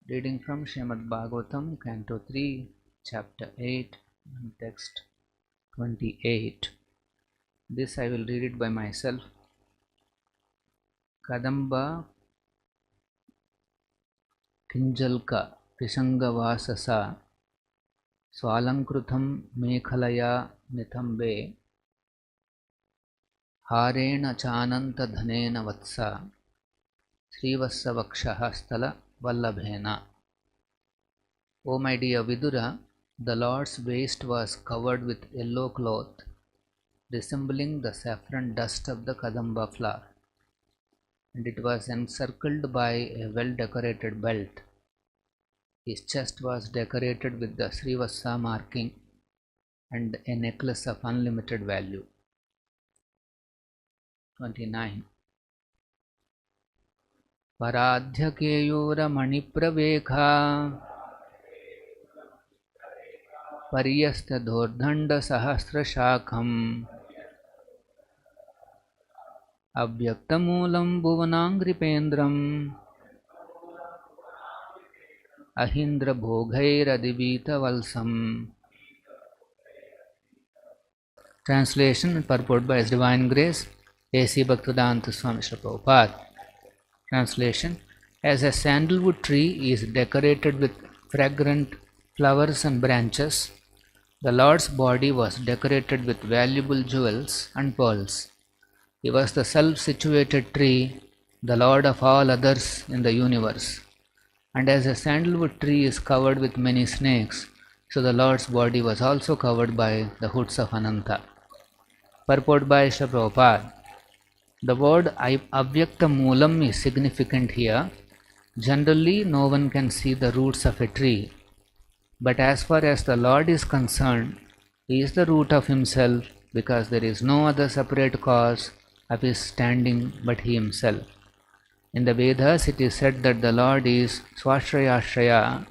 Reading from Srimad Bhagavatam, Canto 3, Chapter 8, Text 28. This I will read it by myself. Kadamba Kinjalka Prisangavasasa Swalankrutam Mekhalaya Nitambe Harena Chananta Dhanena Vatsa Srivasavakshaha Stala Vallabhena. O my dear Vidura, the Lord's waist was covered with yellow cloth, resembling the saffron dust of the Kadamba flower, and it was encircled by a well-decorated belt. His chest was decorated with the Srivasa marking and a necklace of unlimited value. 29. Paradhyakeyura manipravekha Paryasta dordhanda sahasrashakam Avyaktamulam bhuvanangripendram Ahindra bhogairadivita valsam. Translation and purport by His Divine Grace A.C. Bhaktivedanta Swami Srila Prabhupada. Translation: as a sandalwood tree is decorated with fragrant flowers and branches, the Lord's body was decorated with valuable jewels and pearls. He was the self-situated tree, the Lord of all others in the universe. And as a sandalwood tree is covered with many snakes, so the Lord's body was also covered by the hoods of Ananta. Purport by Srila Prabhupada. The word Avyakta Moolam is significant here. Generally, no one can see the roots of a tree. But as far as the Lord is concerned, He is the root of Himself, because there is no other separate cause of His standing but He Himself. In the Vedas, it is said that the Lord is Swashrayashraya.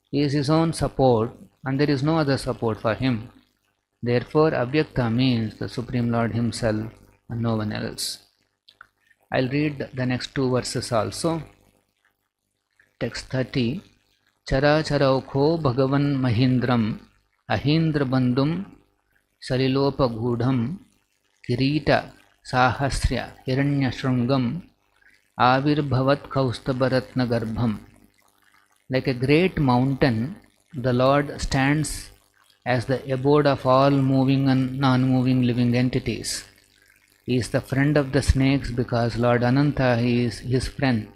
He is His own support, and there is no other support for Him. Therefore, Avyakta means the Supreme Lord Himself and no one else. I'll read the next two verses also. Text 30. Chara charaukho Bhagavan Mahindram Ahindra Bandhum Salilopa Gudham Kirita Sahasrya Hiranya Shrungam Avirbhavat Kaustubha Garbham. Like a great mountain, the Lord stands as the abode of all moving and non-moving living entities. He is the friend of the snakes because Lord Ananta is his friend.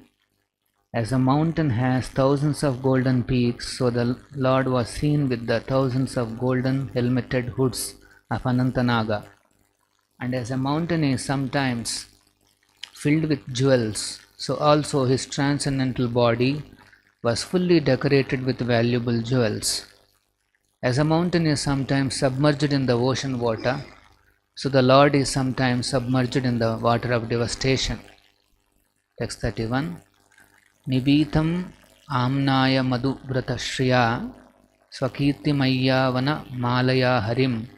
As a mountain has thousands of golden peaks, so the Lord was seen with the thousands of golden helmeted hoods of Ananta Nāga. And as a mountain is sometimes filled with jewels, so also his transcendental body was fully decorated with valuable jewels. As a mountain is sometimes submerged in the ocean water, so the Lord is sometimes submerged in the water of devastation. Text 31. Nibitam amnaya madhu vratashriya swakirti mayyavana malaya harim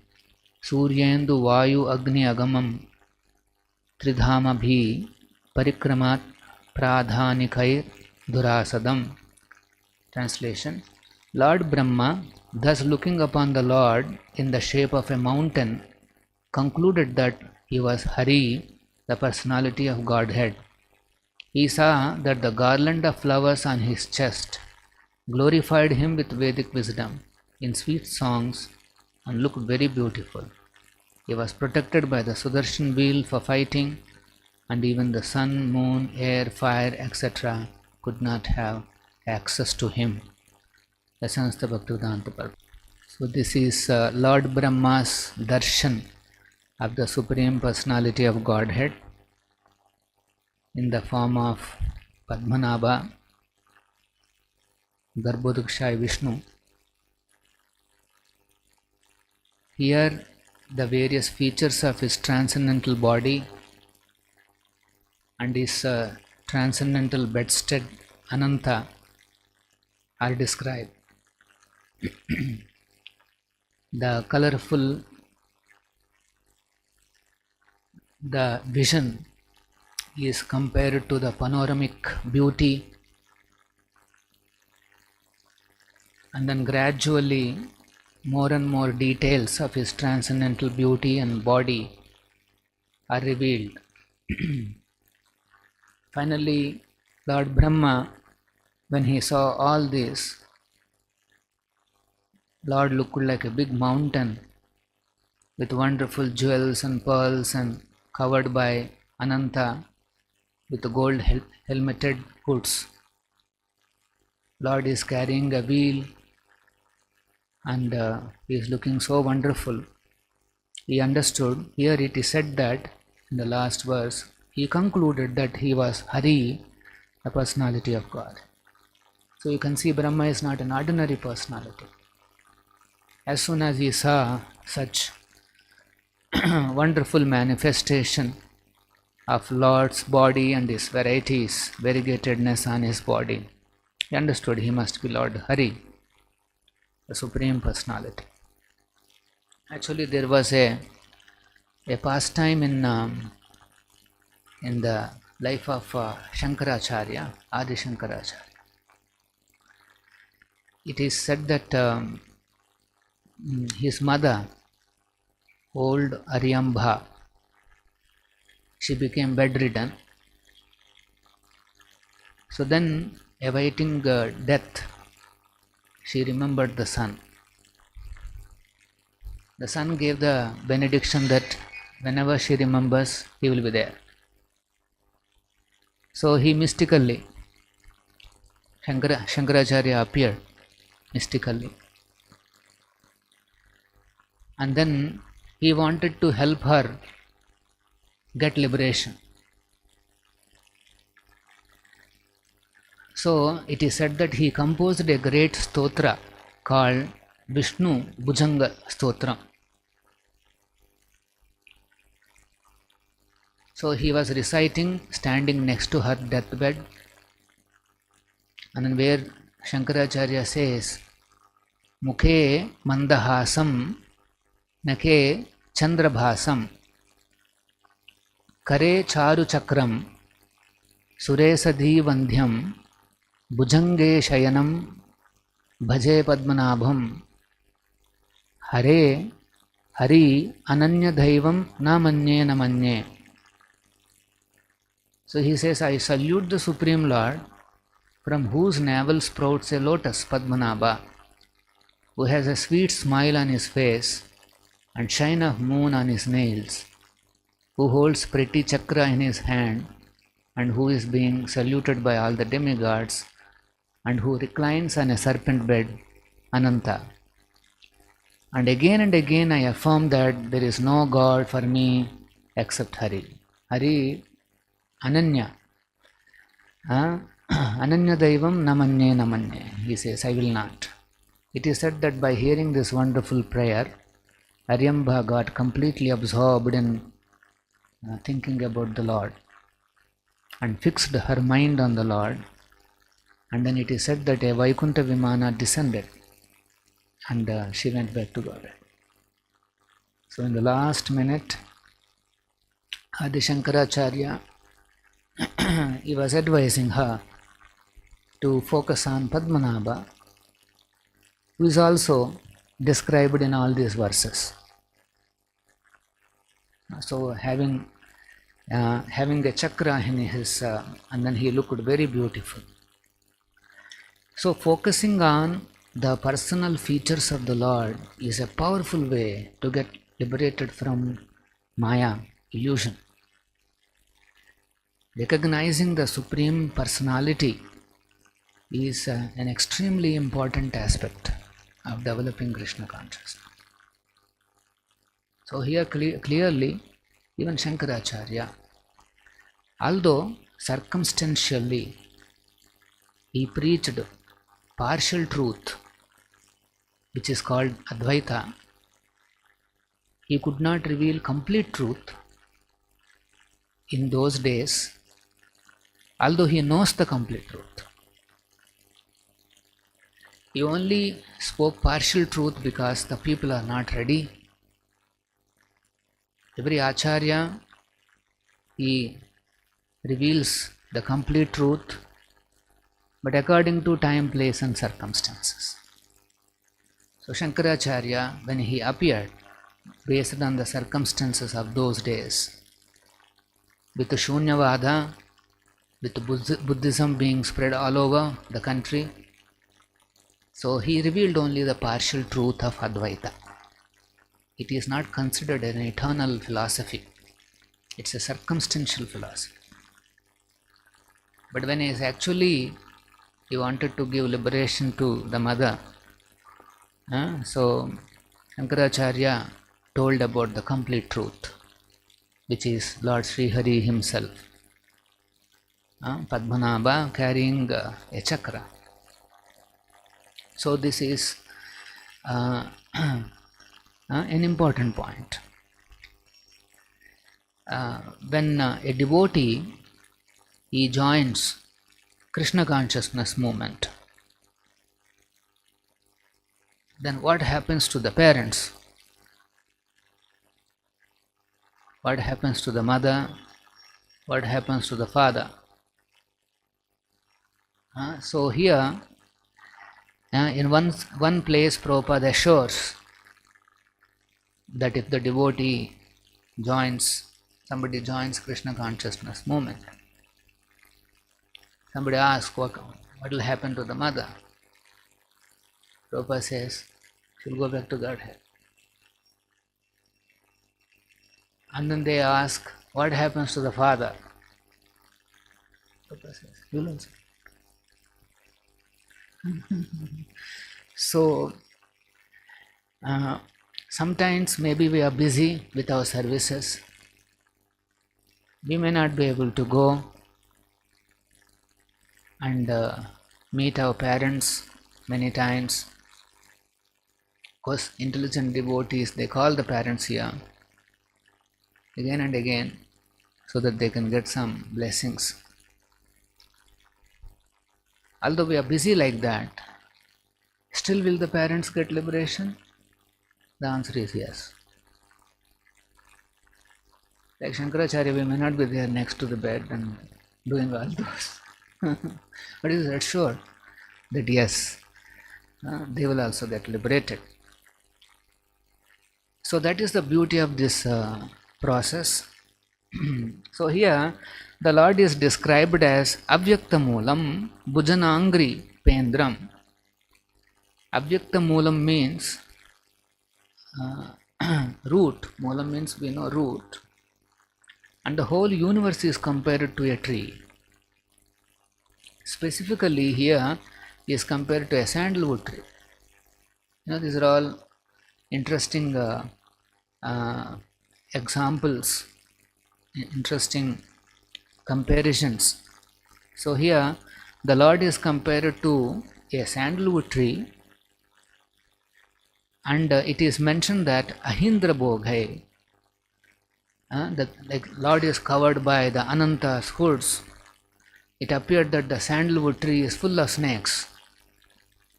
suryendu vayu agni agamam tridhama bhi parikramat pradhanikair durasadam. Translation: Lord Brahma, thus looking upon the Lord in the shape of a mountain, concluded that he was Hari, the personality of Godhead. He saw that the garland of flowers on his chest glorified him with Vedic wisdom in sweet songs and looked very beautiful. He was protected by the Sudarshan wheel for fighting, and even the sun, moon, air, fire, etc. could not have access to him. Essence the Bhaktivedanta Purport. So this is Lord Brahma's darshan of the Supreme Personality of Godhead in the form of Padmanabha, Garbhodakshaya Vishnu. Here the various features of his transcendental body and his transcendental bedstead Ananta are described. The colorful, the vision is compared to the panoramic beauty and then gradually more and more details of his transcendental beauty and body are revealed. Finally, Lord Brahma, when he saw all this, Lord looked like a big mountain with wonderful jewels and pearls and covered by Ananta with gold helmeted hoods. Lord is carrying a wheel and he is looking so wonderful. He understood, here it is said that in the last verse, he concluded that he was Hari, the personality of God. So you can see Brahma is not an ordinary personality. As soon as he saw such wonderful manifestation of Lord's body and his varieties, variegatedness on his body, he understood he must be Lord Hari, the Supreme Personality. Actually, there was a pastime in the life of Shankaracharya, Adi Shankaracharya. It is said that his mother, old Aryambha, she became bedridden. So then, awaiting death, she remembered the son. The son gave the benediction that whenever she remembers, he will be there. So he mystically, Shankaracharya appeared mystically. And then he wanted to help her get liberation. So it is said that he composed a great stotra called Vishnu Bhujanga Stotram. So he was reciting standing next to her deathbed, and then where Shankaracharya says, Mukhe mandahasam nake chandrabhasam kare charu chakram suresadhi vandhyam bhujange shayanam bhaje padmanabham hare hari ananya daivam namanye namanye. So he says, I salute the Supreme Lord, from whose navel sprouts a lotus, Padmanabha, who has a sweet smile on his face and shine of moon on his nails, who holds pretty chakra in his hand, and who is being saluted by all the demigods, and who reclines on a serpent bed, Ananta. And again I affirm that there is no God for me except Hari. Hari, Ananya. Ananya Daivam Namanye Namanye. He says, I will not. It is said that by hearing this wonderful prayer, Aryambha got completely absorbed in thinking about the Lord and fixed her mind on the Lord. And then it is said that a Vaikuntha Vimana descended and she went back to God. So in the last minute, Adi Shankaracharya, he was advising her to focus on Padmanabha, who is also described in all these verses. So having a chakra in his, and then he looked very beautiful. So focusing on the personal features of the Lord is a powerful way to get liberated from Maya, illusion. Recognizing the Supreme Personality is an extremely important aspect of developing Krishna consciousness. So here clearly, even Shankaracharya, although circumstantially he preached partial truth, which is called Advaita, he could not reveal complete truth in those days, although he knows the complete truth. He only spoke partial truth because the people are not ready. Every Acharya, he reveals the complete truth, but according to time, place and circumstances. So Shankaracharya, when he appeared, based on the circumstances of those days, with the Shunyavada, with Buddhism being spread all over the country, so he revealed only the partial truth of Advaita. It is not considered an eternal philosophy. It's a circumstantial philosophy. But when he wanted to give liberation to the mother, so Shankaracharya told about the complete truth, which is Lord Sri Hari himself, Padmanabha carrying a chakra. So this is an important point. When a devotee he joins Krishna consciousness movement, then what happens to the parents? What happens to the mother? What happens to the father? So here, in one place, Prabhupada assures that if the devotee somebody joins Krishna consciousness movement, somebody asks what will happen to the mother? Prabhupada says, she'll go back to Godhead. And then they ask, what happens to the father? Prabhupada says, you'll answer. So, sometimes maybe we are busy with our services. We may not be able to go and meet our parents many times. Of course, intelligent devotees, they call the parents here again and again so that they can get some blessings. Although we are busy like that, still will the parents get liberation? The answer is yes. Like Shankaracharya, we may not be there next to the bed and doing all those. But it is assured that yes, they will also get liberated. So that is the beauty of this process. So here the Lord is described as Avyakta Moolam Bhujanangri Pendram. Avyakta Moolam means root. Moolam means we know root. And the whole universe is compared to a tree. Specifically here is compared to a sandalwood tree. These are all interesting examples, interesting comparisons. So here the Lord is compared to a sandalwood tree, and it is mentioned that Ahindra Bhogai, the Lord is covered by the Ananta's hoods. It appeared that the sandalwood tree is full of snakes.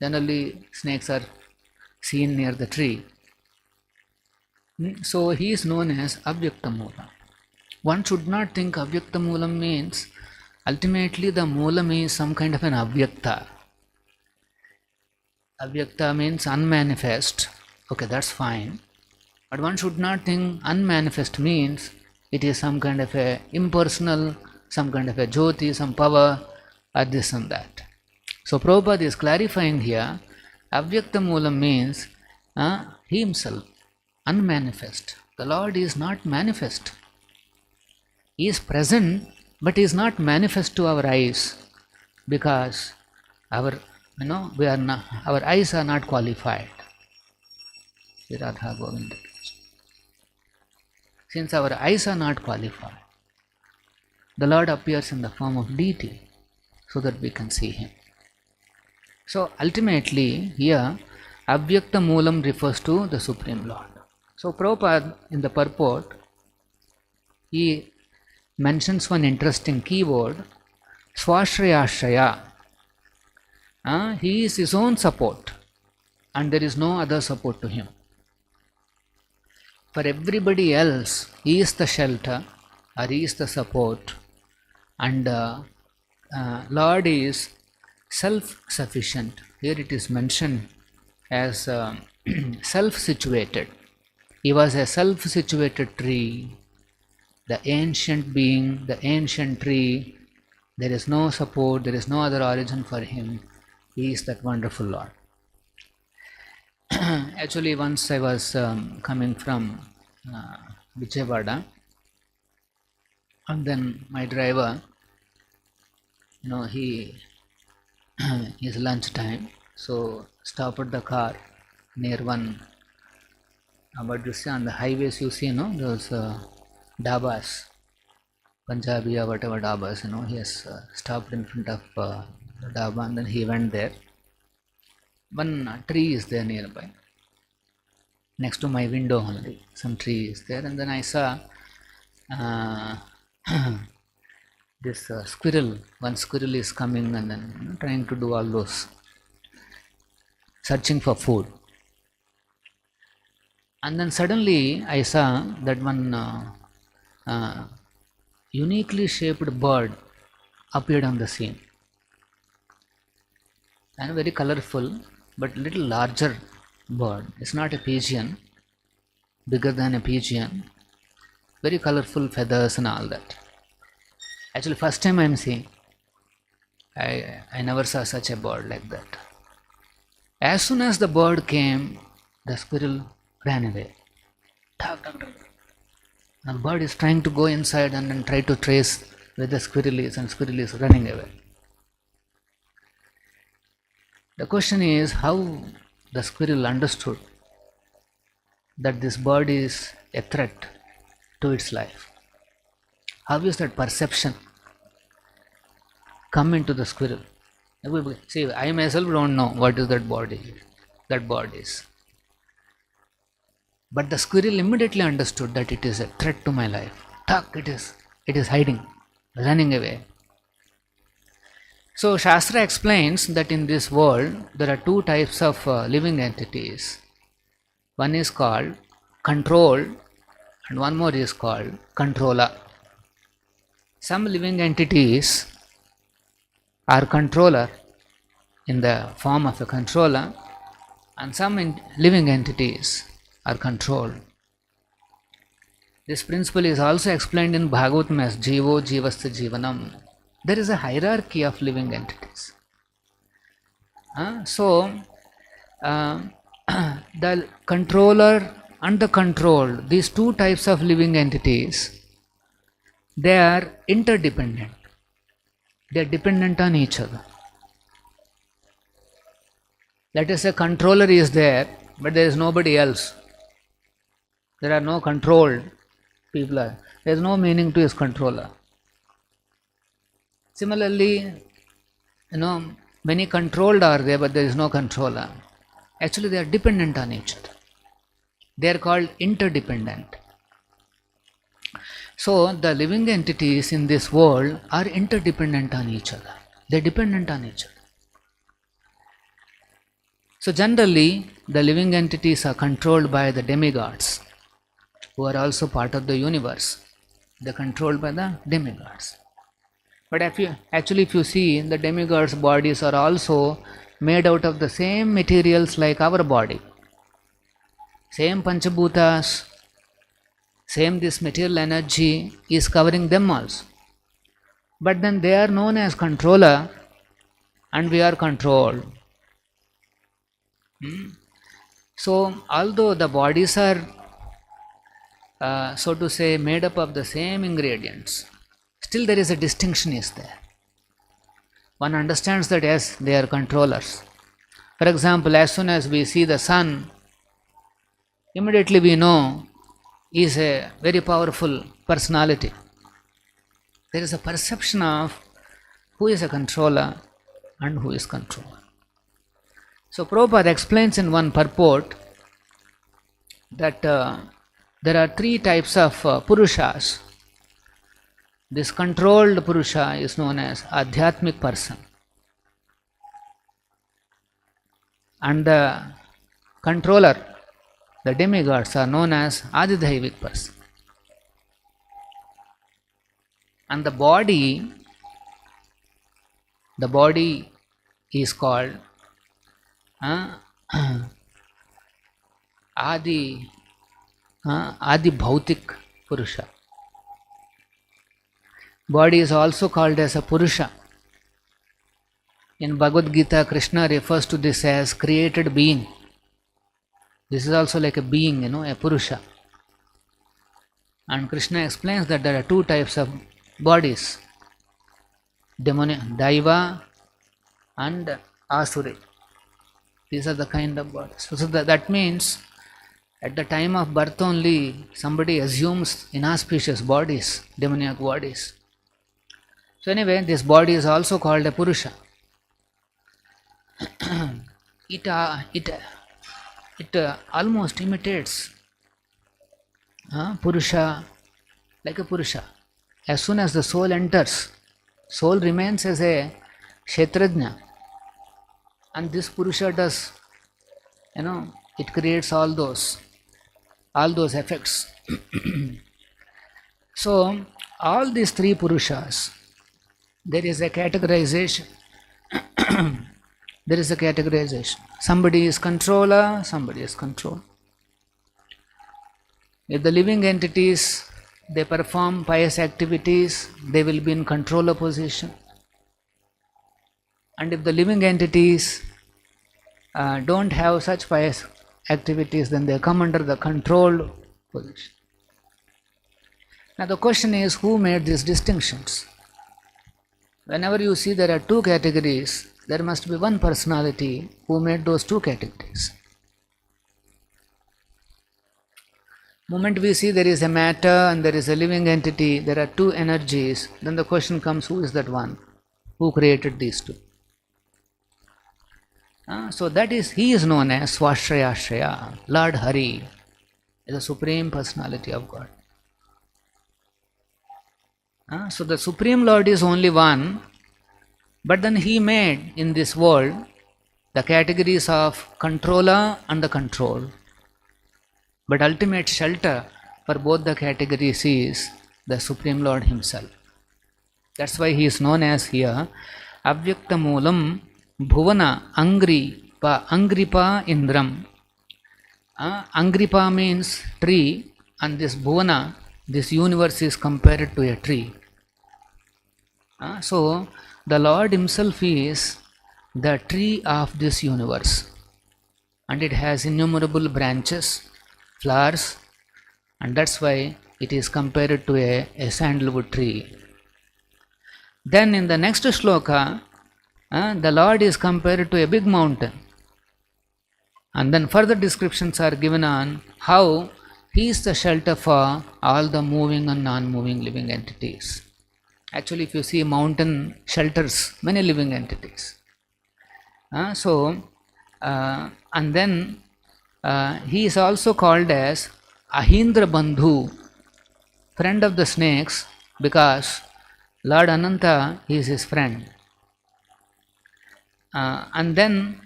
Generally, snakes are seen near the tree. So he is known as Avyakta Moolam. One should not think Avyakta Moolam means ultimately the Moolam is some kind of an Avyakta. Avyakta means unmanifest. Okay, that's fine. But one should not think unmanifest means it is some kind of a impersonal, some kind of a jyoti, some power, or this and that. So Prabhupada is clarifying here, Avyakta Moolam means he himself, unmanifest. The Lord is not manifest. He is present, but he is not manifest to our eyes because our eyes are not qualified. Since our eyes are not qualified, the Lord appears in the form of deity so that we can see him. So ultimately here Avyakta Moolam refers to the Supreme Lord. So Prabhupada in the purport, he mentions one interesting keyword, Swashrayashraya. He is his own support and there is no other support to him. For everybody else, he is the shelter or he is the support, and Lord is self-sufficient. Here it is mentioned as self-situated. He was a self-situated tree, the ancient being, the ancient tree. There is no support, there is no other origin for him. He is that wonderful Lord. Actually, once I was coming from Vijayawada, and then my driver, he is lunch time, so stopped the car near one. What you say on the highways, you see, those dabas, Punjabi or whatever dabas, he has stopped in front of the daba, and then he went there. One tree is there nearby, next to my window only. Some tree is there, and then I saw this squirrel. One squirrel is coming and then trying to do all those, searching for food. And then suddenly I saw that one uniquely shaped bird appeared on the scene, and very colorful, but little larger bird. It's not a pigeon, bigger than a pigeon, very colorful feathers and all that. Actually, first time I am seeing. I never saw such a bird like that. As soon as the bird came, the squirrel ran away. The bird is trying to go inside and then try to trace where the squirrel is, and squirrel is running away. The question is how the squirrel understood that this bird is a threat to its life. How is that perception come into the squirrel? See, I myself don't know what is that bird is. But the squirrel immediately understood that it is a threat to my life. It is hiding, running away. So Shastra explains that in this world there are two types of living entities. One is called control and one more is called controller. Some living entities are controller in the form of a controller, and some living entities are controlled. This principle is also explained in Bhagavatam as Jivo Jivasya Jivanam. There is a hierarchy of living entities. The controller and the controlled, these two types of living entities, they are interdependent. They are dependent on each other. Let us say controller is there, but there is nobody else. There are no controlled people. There is no meaning to his controller. Similarly, many controlled are there, but there is no controller. Actually, they are dependent on each other. They are called interdependent. So, the living entities in this world are interdependent on each other. They are dependent on each other. So, generally, the living entities are controlled by the demigods, who are also part of the universe. They are controlled by the demigods. But if you see, the demigods' bodies are also made out of the same materials like our body. Same Panchabhutas, same this material energy is covering them also. But then they are known as controller and we are controlled. So, although the bodies are, so to say, made up of the same ingredients, still there is a distinction is there. One understands that yes, they are controllers. For example, as soon as we see the sun, immediately we know he is a very powerful personality. There is a perception of who is a controller and who is controlled. So Prabhupada explains in one purport that there are three types of Purushas. This controlled Purusha is known as Adhyatmic person, and the controller, the demigods, are known as Adidaivic person. And the body is called Adi, Adi Bhautik Purusha. Body is also called as a Purusha. In Bhagavad Gita, Krishna refers to this as created being. This is also like a being, a Purusha. And Krishna explains that there are two types of bodies, Daiva and Asuri. These are the kind of bodies. So that means at the time of birth only somebody assumes inauspicious bodies, demoniac bodies. So anyway, this body is also called a Purusha. It almost imitates Purusha, like a Purusha. As soon as the soul enters, soul remains as a Kshetrajna, and this Purusha does, it creates all those effects. So all these three Purushas, there is a categorization. There is a categorization. Somebody is controller, somebody is control. If the living entities, they perform pious activities, they will be in controller position. And if the living entities don't have such pious activities, then they come under the controlled position. Now the question is, who made these distinctions? Whenever you see there are two categories, there must be one personality who made those two categories. Moment we see there is a matter and there is a living entity, there are two energies, then the question comes, who is that one? Who created these two? So that is, he is known as Swashraya, Lord Hari, the Supreme Personality of God. So the Supreme Lord is only one, but then he made in this world the categories of controller and the control. But ultimate shelter for both the categories is the Supreme Lord himself. That's why he is known as here Avyakta Moolam Bhuvana Angripa Indram. Angripa means tree, and this Bhuvana, this universe is compared to a tree. So the Lord himself is the tree of this universe, and it has innumerable branches, flowers, and that's why it is compared to a sandalwood tree. Then in the next shloka, the Lord is compared to a big mountain, and then further descriptions are given on how he is the shelter for all the moving and non-moving living entities. Actually, if you see, mountain shelters many living entities. And then he is also called as Ahindra Bandhu, friend of the snakes, because Lord Ananta is his friend. And then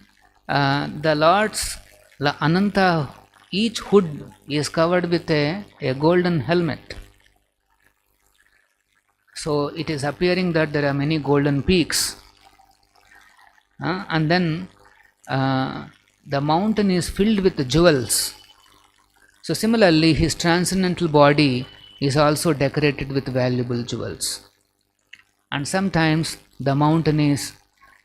the Lord's Ananta, each hood is covered with a golden helmet. So it is appearing that there are many golden peaks. And then the mountain is filled with jewels. So similarly, his transcendental body is also decorated with valuable jewels. And sometimes the mountain is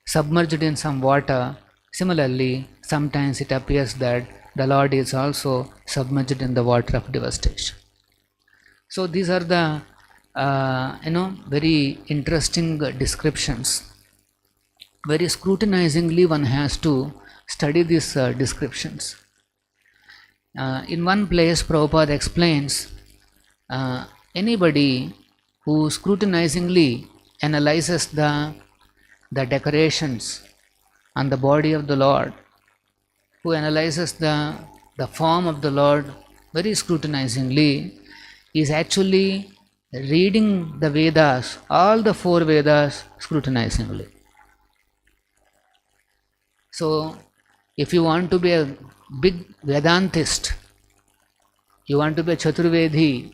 submerged in some water. Similarly, sometimes it appears that the Lord is also submerged in the water of devastation. So these are the very interesting descriptions. Very scrutinizingly one has to study these descriptions. In one place, Prabhupada explains, anybody who scrutinizingly analyzes the decorations on the body of the Lord, who analyzes the form of the Lord very scrutinizingly, is actually reading the Vedas, all the four Vedas scrutinizingly. So, if you want to be a big Vedantist, you want to be a Chaturvedi,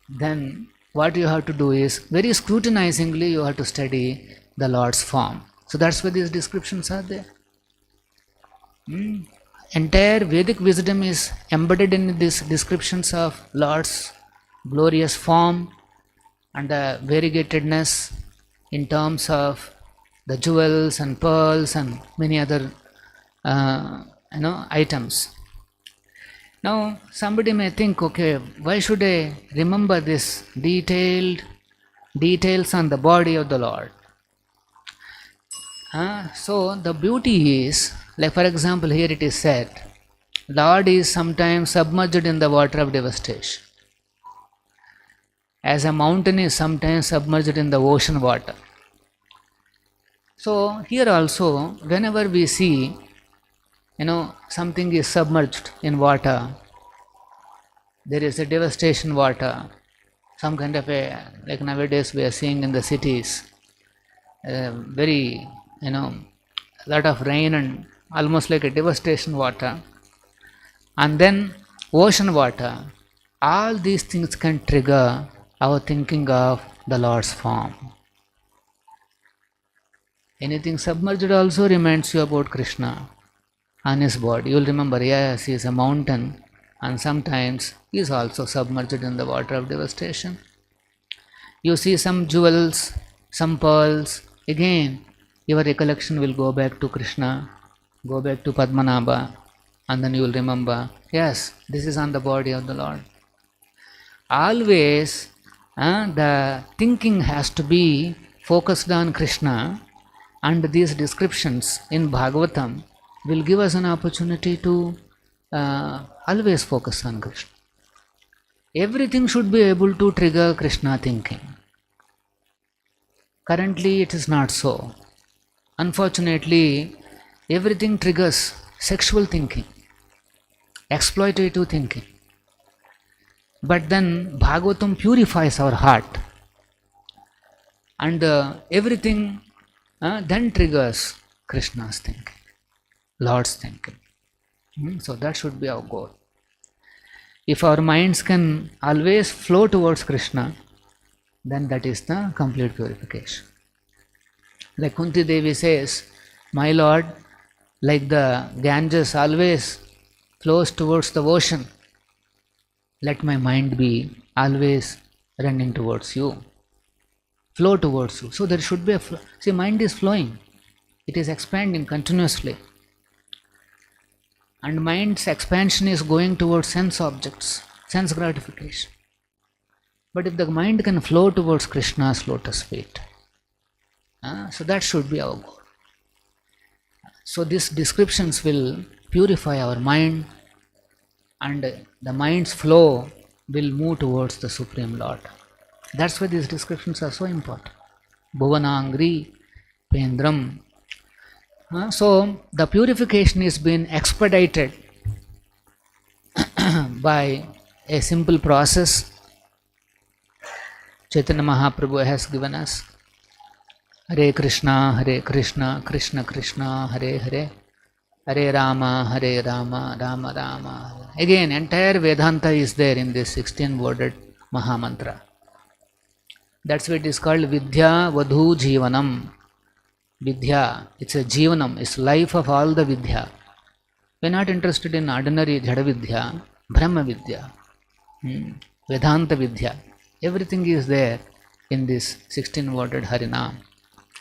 then what you have to do is, very scrutinizingly you have to study the Lord's form. So that's why these descriptions are there. entire Vedic wisdom is embedded in these descriptions of Lord's glorious form and the variegatedness in terms of the jewels and pearls and many other items. Now somebody may think, okay, why should I remember this details on the body of the Lord? So the beauty is, like for example, here it is said, Lord is sometimes submerged in the water of devastation, as a mountain is sometimes submerged in the ocean water. So here also, whenever we see, something is submerged in water, there is a devastation water, some kind of a, like nowadays we are seeing in the cities, very, lot of rain and almost like a devastation water, and then ocean water, all these things can trigger our thinking of the Lord's form. Anything submerged also reminds you about Krishna and his body. You will remember, yes, he is a mountain and sometimes he is also submerged in the water of devastation. You see some jewels, some pearls, again your recollection will go back to Krishna, go back to Padmanabha, and then you will remember, yes, this is on the body of the Lord. Always the thinking has to be focused on Krishna, and these descriptions in Bhagavatam will give us an opportunity to always focus on Krishna. Everything should be able to trigger Krishna thinking. Currently it is not so. Unfortunately, everything triggers sexual thinking, exploitative thinking. But then Bhagavatam purifies our heart, and everything then triggers Krishna's thinking, Lord's thinking. So that should be our goal. If our minds can always flow towards Krishna, then that is the complete purification. Like Kunti Devi says, my Lord, like the Ganges always flows towards the ocean, let my mind be always running towards you, flow towards you. So there should be a flow. See, mind is flowing, it is expanding continuously, and mind's expansion is going towards sense objects, sense gratification. But if the mind can flow towards Krishna's lotus feet, so that should be our goal. So these descriptions will purify our mind, and the mind's flow will move towards the Supreme Lord. That's why these descriptions are so important. Bhuvanangri, Pendram. So the purification is being expedited by a simple process Chaitanya Mahaprabhu has given us. Hare Krishna, Krishna Krishna, Hare Hare, Hare Rama, Rama Rama. Again, entire Vedanta is there in this 16-worded Mahamantra. That's why it is called Vidya Vadhu Jivanam. Vidya, it's a Jivanam, it's life of all the Vidya. We're not interested in ordinary Jada Vidya, Brahma Vidya, Vedanta Vidya. Everything is there in this 16-worded Harinam,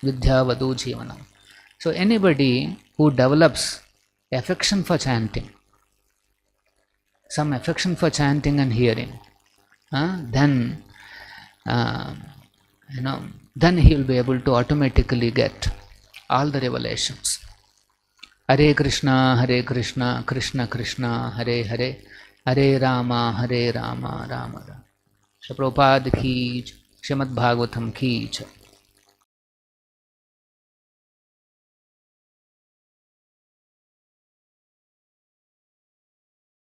Vidya Vadhu Jivanam. So anybody who develops affection for chanting, some affection for chanting and hearing, then he will be able to automatically get all the revelations. Hare Krishna, Krishna Krishna, Hare Hare, Hare Rama, Rama Rama. Prabhupada ki, Srimad Bhagavatam ki.